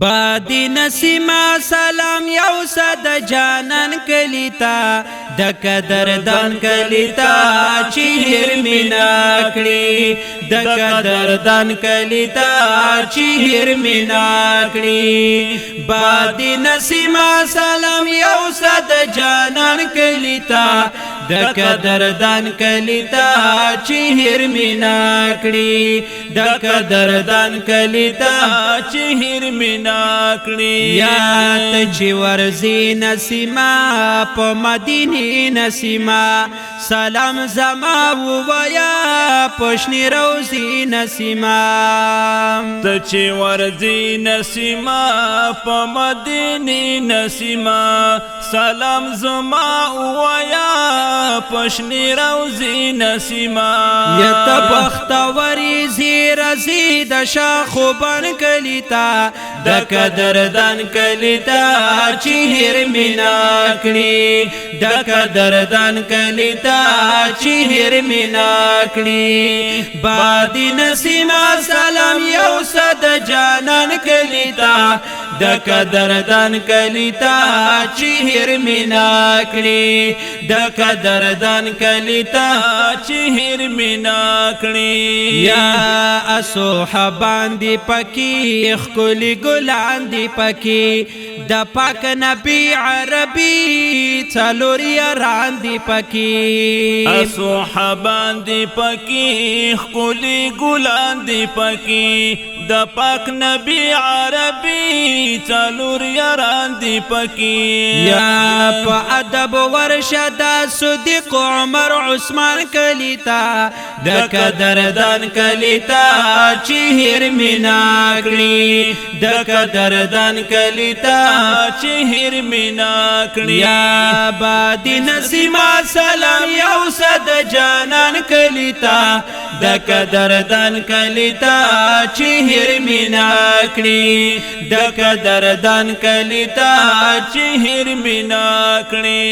بادی نسیما سلام یو صد جانان کلیتا د قدردان کلیتا چهر مینا کړي د قدردان کلیتا چهر مینا کړي بادی نسیما سلام یو صد جانان کلیتا د قدردان کلیتا چهر مینا کړي د قدردان کلیتا چهر مینا یا تجی ورزی نسیما پا مدینی نسیما سلام زما ووایا پشنی روزی نسیما تجی ورزی نسیما پا مدینی نسیما سلام زما ووایا پشنی روزی نسیما یتا بختوری زیر زید شاخو بن کلیتا د قدردان کلیتا چهر مینا کړي د قدردان کلیتا چهر مینا کړي بادی نسیما سلام یو صد جانان کلیتا د قدردان کلیتا چهر مینا کړي د قدردان کلیتا چهر مینا کړي یا اسو حبان دی پکی خلی ګلان دی پکی د پاک نبی عربی څلور یاران دی پکی صحابان دی پکی خلی ګلان دی پکی د پاک نبی عربی څلور یاران دی پکی یا په ادب ورشد صدیق عمر عثمان کلیتا د قدردان کلیتا چهر مینا کړي د قدردان کلیتا چهر مینا کړي یا بادی نسیما سلام یو صد جانان کلیتا د قدردان کلیتا چهر مینا کړي د قدردان کلیتا چهر مینا کړي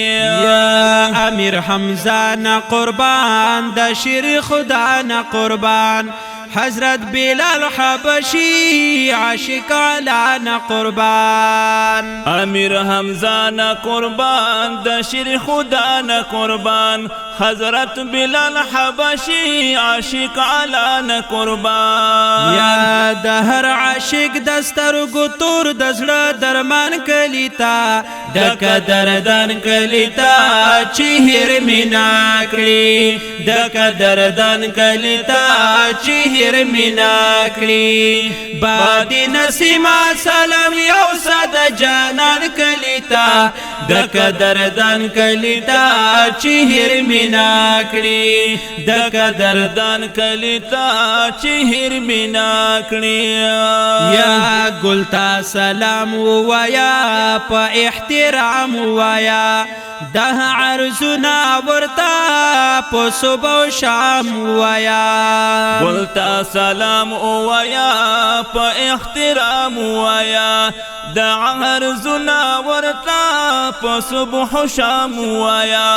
یا امیر حمزه نا قربان د شیر خدا نا قربان حضرت بلال حبشی عاشق علانا قربان امیر حمزه نا قربان د شیر خدا نا قربان حضرت بلال حبشی عاشق علانا قربان یا د هر عاشق دسترګو تور د زړه درمان کلیتا د قدردان کلیتا چهر مینا کړي د قدردان کلیتا چهر مینا کړي بادی نسیما سلام یو صد جانان کلیتا د قدردان کلیتا چهر مینا کړي د قدردان کلیتا چهر مینا کړي یا ګلتا سلام وایا په احترام وایا ده عرضنا ورتا په صبح او شام وایا ګلتا سلام وایا په احترام وایا د عرضنا ورتا په صبح او شام وایا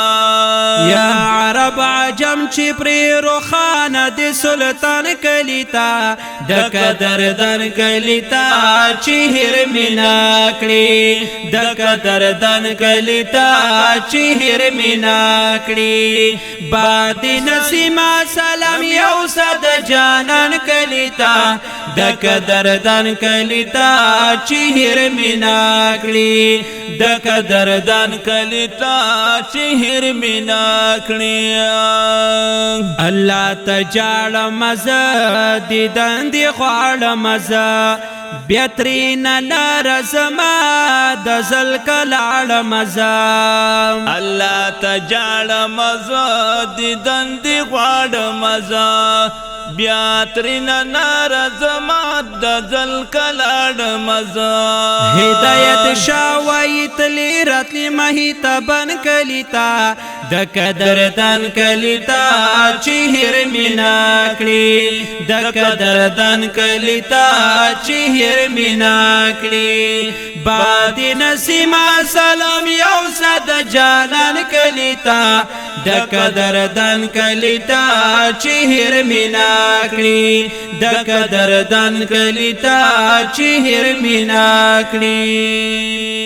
یا عرب عجم چې پر روخانه د سلطان کلیتا د قدردان کلیتا چهر مینا کړي د قدردان کلیتا چهر مینا کړي بادی نسیما سلام یو صد جانان کلیتا د قدردان کلیتا چهر مینا کړي د قدردان کلیتا چهر مینا کړي الله تجال مزه دیدن دی غواړ مزه بیترین لرزما د زل کلاړ مزه الله تجال مزه دیدن دی غواړ مزه بیاترین نارزما د زل کلاړ مزه هدایت شاویت لی رتلی مهیتبن کلیتا د قدردان کلیتا چهر مینا کړي د قدردان کلیتا چهر مینا کړي بادی نسیما سلام یو صد جانان کلیتا د قدردان کلیتا چهر مینا کړی د قدردان کلیتا چهر مینا کړی